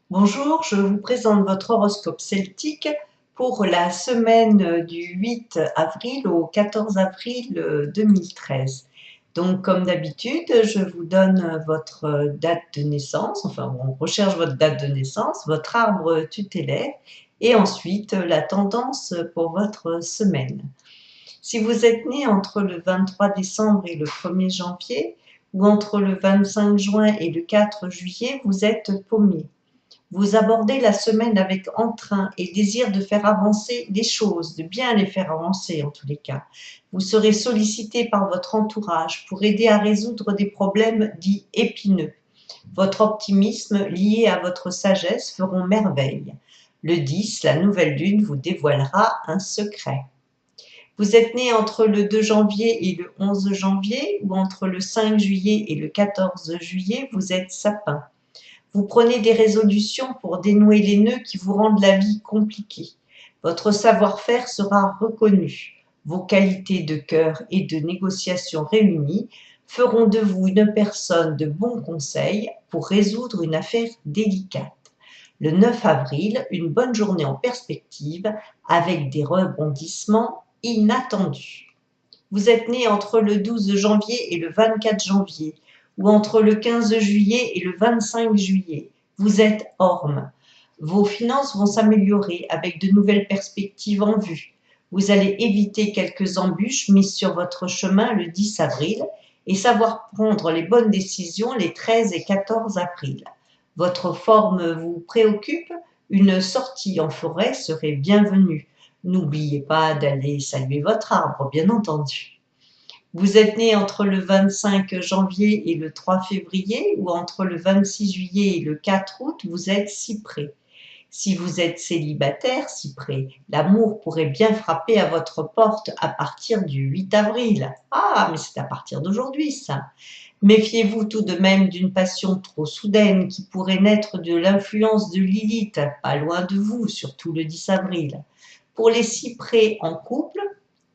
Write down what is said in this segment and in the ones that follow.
Bonjour, je vous présente votre horoscope celtique pour la semaine du 8 avril au 14 avril 2013. Donc, comme d'habitude, je vous donne votre date de naissance, enfin, on recherche votre date de naissance, votre arbre tutélaire et ensuite la tendance pour votre semaine. Si vous êtes né entre le 23 décembre et le 1er janvier, ou entre le 25 juin et le 4 juillet, vous êtes paumé. Vous abordez la semaine avec entrain et désir de faire avancer les choses, de bien les faire avancer en tous les cas. Vous serez sollicité par votre entourage pour aider à résoudre des problèmes dits épineux. Votre optimisme lié à votre sagesse feront merveille. Le 10, la nouvelle lune vous dévoilera un secret. Vous êtes né entre le 2 janvier et le 11 janvier ou entre le 5 juillet et le 14 juillet, vous êtes sapin. Vous prenez des résolutions pour dénouer les nœuds qui vous rendent la vie compliquée. Votre savoir-faire sera reconnu. Vos qualités de cœur et de négociation réunies feront de vous une personne de bon conseil pour résoudre une affaire délicate. Le 9 avril, une bonne journée en perspective avec des rebondissements inattendus. Vous êtes né entre le 12 janvier et le 24 janvier, ou entre le 15 juillet et le 25 juillet. Vous êtes orme. Vos finances vont s'améliorer avec de nouvelles perspectives en vue. Vous allez éviter quelques embûches mises sur votre chemin le 10 avril et savoir prendre les bonnes décisions les 13 et 14 avril. Votre forme vous préoccupe? Une sortie en forêt serait bienvenue. N'oubliez pas d'aller saluer votre arbre, bien entendu. Vous êtes né entre le 25 janvier et le 3 février ou entre le 26 juillet et le 4 août, vous êtes cyprès. Si vous êtes célibataire, cyprès, l'amour pourrait bien frapper à votre porte à partir du 8 avril. Ah, mais c'est à partir d'aujourd'hui, ça. Méfiez-vous tout de même d'une passion trop soudaine qui pourrait naître de l'influence de Lilith, pas loin de vous, surtout le 10 avril. Pour les cyprès en couple,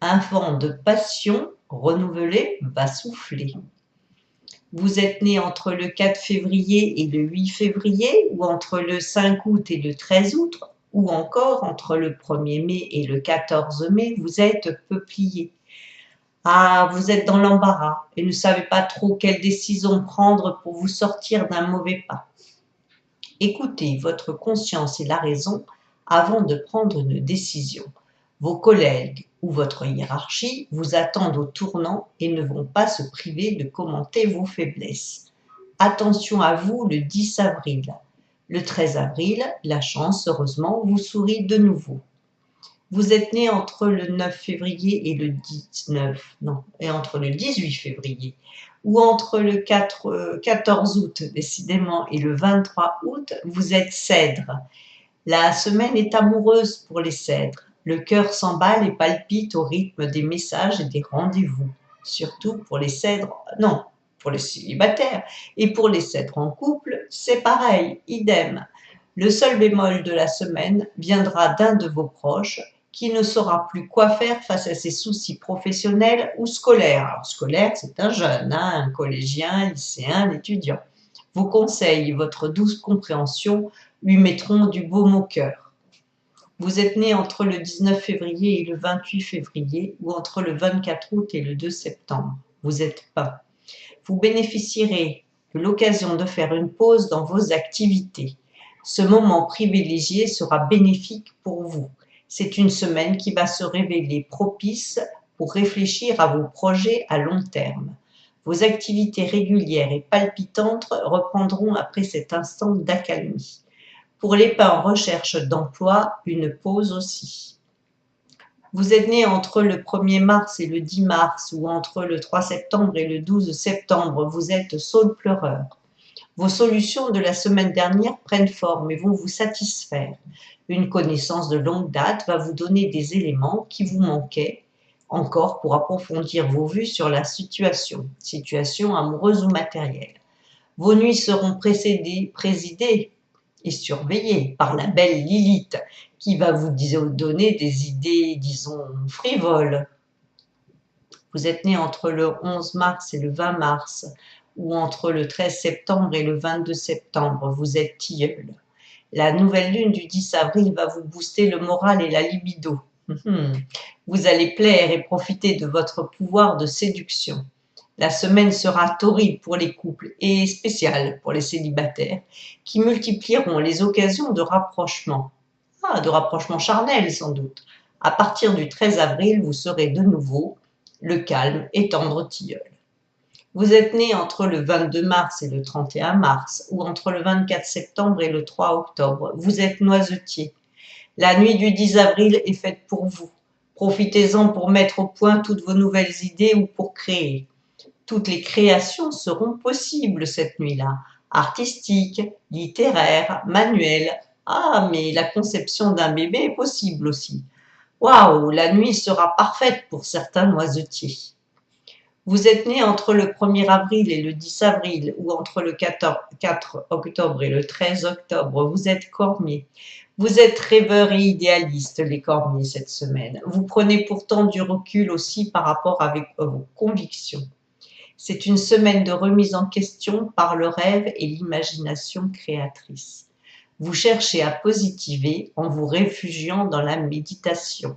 un vent de passion renouvelé va souffler. Vous êtes né entre le 4 février et le 8 février, ou entre le 5 août et le 13 août, ou encore entre le 1er mai et le 14 mai, vous êtes peuplier. Ah, vous êtes dans l'embarras et ne savez pas trop quelle décision prendre pour vous sortir d'un mauvais pas. Écoutez votre conscience et la raison avant de prendre une décision. Vos collègues ou votre hiérarchie vous attendent au tournant et ne vont pas se priver de commenter vos faiblesses. Attention à vous le 10 avril. Le 13 avril, la chance, heureusement, vous sourit de nouveau. Vous êtes né entre le 9 février et le 18 février, ou entre le 14 août, décidément, et le 23 août, vous êtes cèdre. La semaine est amoureuse pour les cèdres. Le cœur s'emballe et palpite au rythme des messages et des rendez-vous. Surtout pour les cèdres, non, pour les célibataires. Et pour les cèdres en couple, c'est pareil, idem. Le seul bémol de la semaine viendra d'un de vos proches qui ne saura plus quoi faire face à ses soucis professionnels ou scolaires. Alors, scolaire, c'est un jeune, un collégien, un lycéen, un étudiant. Vos conseils et votre douce compréhension lui mettront du baume au cœur. Vous êtes né entre le 19 février et le 28 février ou entre le 24 août et le 2 septembre. Vous êtes pas. Vous bénéficierez de l'occasion de faire une pause dans vos activités. Ce moment privilégié sera bénéfique pour vous. C'est une semaine qui va se révéler propice pour réfléchir à vos projets à long terme. Vos activités régulières et palpitantes reprendront après cet instant d'accalmie. Pour les pas en recherche d'emploi, une pause aussi. Vous êtes né entre le 1er mars et le 10 mars ou entre le 3 septembre et le 12 septembre, vous êtes saule pleureur. Vos solutions de la semaine dernière prennent forme et vont vous satisfaire. Une connaissance de longue date va vous donner des éléments qui vous manquaient encore pour approfondir vos vues sur la situation amoureuse ou matérielle. Vos nuits seront présidées et surveillées par la belle Lilith qui va vous donner des idées, disons, frivoles. Vous êtes né entre le 11 mars et le 20 mars ou entre le 13 septembre et le 22 septembre. Vous êtes tilleul. La nouvelle lune du 10 avril va vous booster le moral et la libido. Vous allez plaire et profiter de votre pouvoir de séduction. La semaine sera torride pour les couples et spéciale pour les célibataires qui multiplieront les occasions de rapprochement. De rapprochement charnel sans doute. À partir du 13 avril, vous serez de nouveau le calme et tendre tilleul. Vous êtes né entre le 22 mars et le 31 mars ou entre le 24 septembre et le 3 octobre. Vous êtes noisetier. La nuit du 10 avril est faite pour vous. Profitez-en pour mettre au point toutes vos nouvelles idées ou pour créer. Toutes les créations seront possibles cette nuit-là. Artistiques, littéraires, manuelles. Mais la conception d'un bébé est possible aussi. Waouh, la nuit sera parfaite pour certains noisetiers. Vous êtes né entre le 1er avril et le 10 avril ou entre le 4 octobre et le 13 octobre. Vous êtes cormier. Vous êtes rêveur et idéaliste, les cormiers, cette semaine. Vous prenez pourtant du recul aussi par rapport avec vos convictions. C'est une semaine de remise en question par le rêve et l'imagination créatrice. Vous cherchez à positiver en vous réfugiant dans la méditation.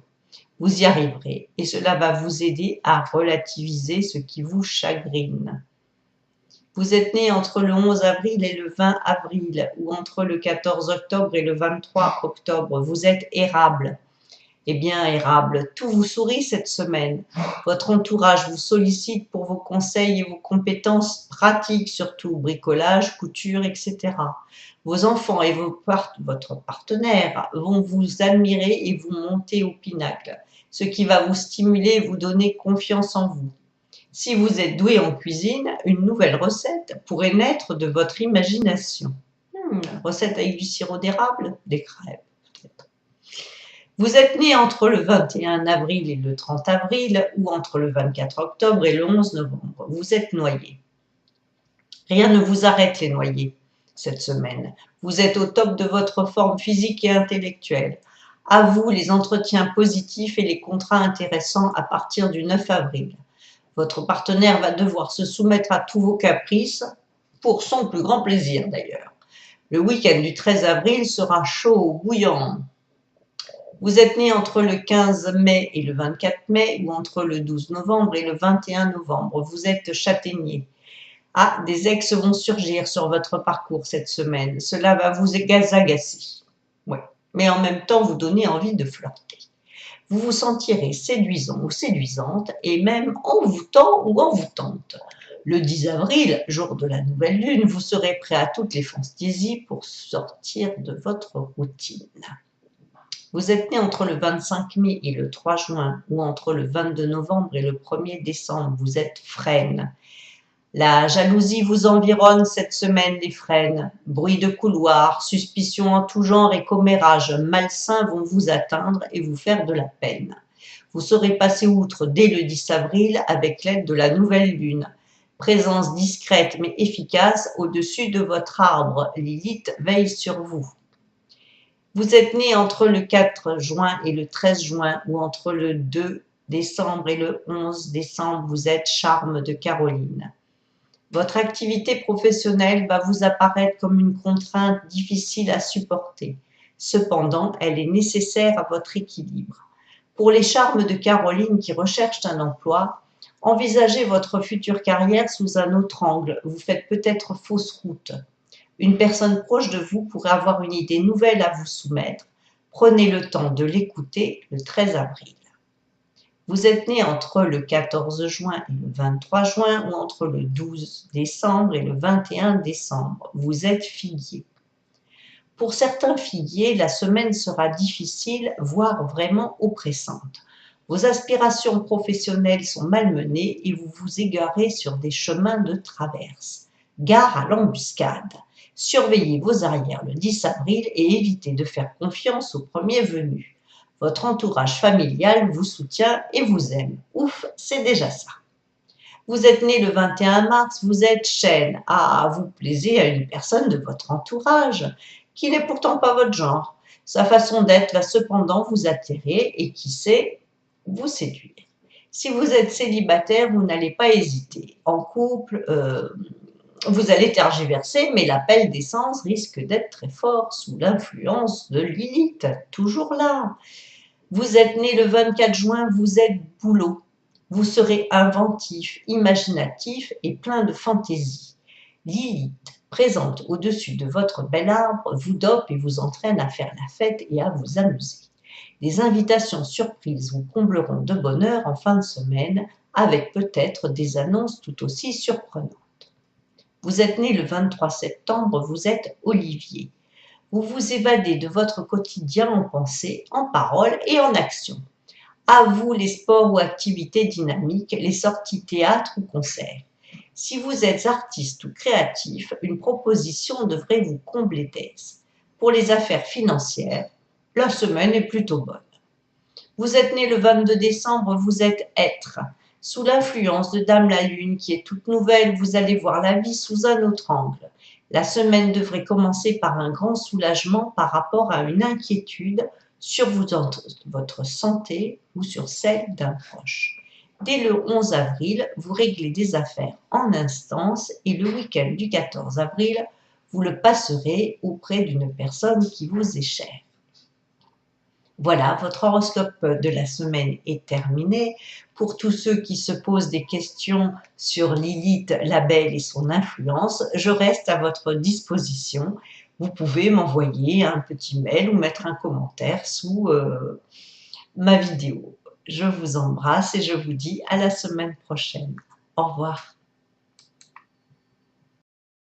Vous y arriverez et cela va vous aider à relativiser ce qui vous chagrine. Vous êtes né entre le 11 avril et le 20 avril ou entre le 14 octobre et le 23 octobre. Vous êtes érable. Eh bien, érable, tout vous sourit cette semaine. Votre entourage vous sollicite pour vos conseils et vos compétences pratiques, surtout bricolage, couture, etc. Vos enfants et votre partenaire vont vous admirer et vous monter au pinacle, ce qui va vous stimuler et vous donner confiance en vous. Si vous êtes doué en cuisine, une nouvelle recette pourrait naître de votre imagination. Recette avec du sirop d'érable, des crêpes peut-être. Vous êtes né entre le 21 avril et le 30 avril ou entre le 24 octobre et le 11 novembre. Vous êtes noyé. Rien ne vous arrête les noyés cette semaine. Vous êtes au top de votre forme physique et intellectuelle. À vous les entretiens positifs et les contrats intéressants à partir du 9 avril. Votre partenaire va devoir se soumettre à tous vos caprices, pour son plus grand plaisir d'ailleurs. Le week-end du 13 avril sera chaud, bouillant. Vous êtes né entre le 15 mai et le 24 mai ou entre le 12 novembre et le 21 novembre. Vous êtes châtaignier. Des ex vont surgir sur votre parcours cette semaine. Cela va vous agacer. Ouais. Mais en même temps vous donner envie de flirter. Vous vous sentirez séduisant ou séduisante et même envoûtant ou envoûtante. Le 10 avril, jour de la nouvelle lune, vous serez prêt à toutes les fantaisies pour sortir de votre routine. Vous êtes né entre le 25 mai et le 3 juin ou entre le 22 novembre et le 1er décembre. Vous êtes frêne. La jalousie vous environne cette semaine, les frênes. Bruit de couloir, suspicions en tout genre et commérages malsains vont vous atteindre et vous faire de la peine. Vous serez passé outre dès le 10 avril avec l'aide de la nouvelle lune. Présence discrète mais efficace au-dessus de votre arbre. Lilith veille sur vous. Vous êtes né entre le 4 juin et le 13 juin ou entre le 2 décembre et le 11 décembre. Vous êtes charme de Caroline. Votre activité professionnelle va vous apparaître comme une contrainte difficile à supporter. Cependant, elle est nécessaire à votre équilibre. Pour les charmes de Caroline qui recherchent un emploi, envisagez votre future carrière sous un autre angle. Vous faites peut-être fausse route. Une personne proche de vous pourrait avoir une idée nouvelle à vous soumettre. Prenez le temps de l'écouter le 13 avril. Vous êtes né entre le 14 juin et le 23 juin ou entre le 12 décembre et le 21 décembre. Vous êtes figuier. Pour certains figuiers, la semaine sera difficile, voire vraiment oppressante. Vos aspirations professionnelles sont malmenées et vous vous égarez sur des chemins de traverse. Gare à l'embuscade. Surveillez vos arrières le 10 avril et évitez de faire confiance aux premiers venus. Votre entourage familial vous soutient et vous aime. Ouf, c'est déjà ça. Vous êtes né le 21 mars, vous êtes chêne. Vous plaisez à une personne de votre entourage, qui n'est pourtant pas votre genre. Sa façon d'être va cependant vous attirer et qui sait, vous séduire. Si vous êtes célibataire, vous n'allez pas hésiter. En couple, Vous allez tergiverser, mais l'appel d'essence risque d'être très fort sous l'influence de Lilith, toujours là. Vous êtes né le 24 juin, vous êtes boulot. Vous serez inventif, imaginatif et plein de fantaisie. Lilith, présente au-dessus de votre bel arbre, vous dope et vous entraîne à faire la fête et à vous amuser. Des invitations surprises vous combleront de bonheur en fin de semaine, avec peut-être des annonces tout aussi surprenantes. Vous êtes né le 23 septembre, vous êtes Olivier. Vous vous évadez de votre quotidien en pensée, en parole et en action. À vous les sports ou activités dynamiques, les sorties théâtre ou concerts. Si vous êtes artiste ou créatif, une proposition devrait vous combler d'aise. Pour les affaires financières, la semaine est plutôt bonne. Vous êtes né le 22 décembre, vous êtes être. Sous l'influence de Dame la Lune qui est toute nouvelle, vous allez voir la vie sous un autre angle. La semaine devrait commencer par un grand soulagement par rapport à une inquiétude sur votre santé ou sur celle d'un proche. Dès le 11 avril, vous réglez des affaires en instance et le week-end du 14 avril, vous le passerez auprès d'une personne qui vous est chère. Voilà, votre horoscope de la semaine est terminé. Pour tous ceux qui se posent des questions sur Lilith, la belle et son influence, je reste à votre disposition. Vous pouvez m'envoyer un petit mail ou mettre un commentaire sous ma vidéo. Je vous embrasse et je vous dis à la semaine prochaine. Au revoir.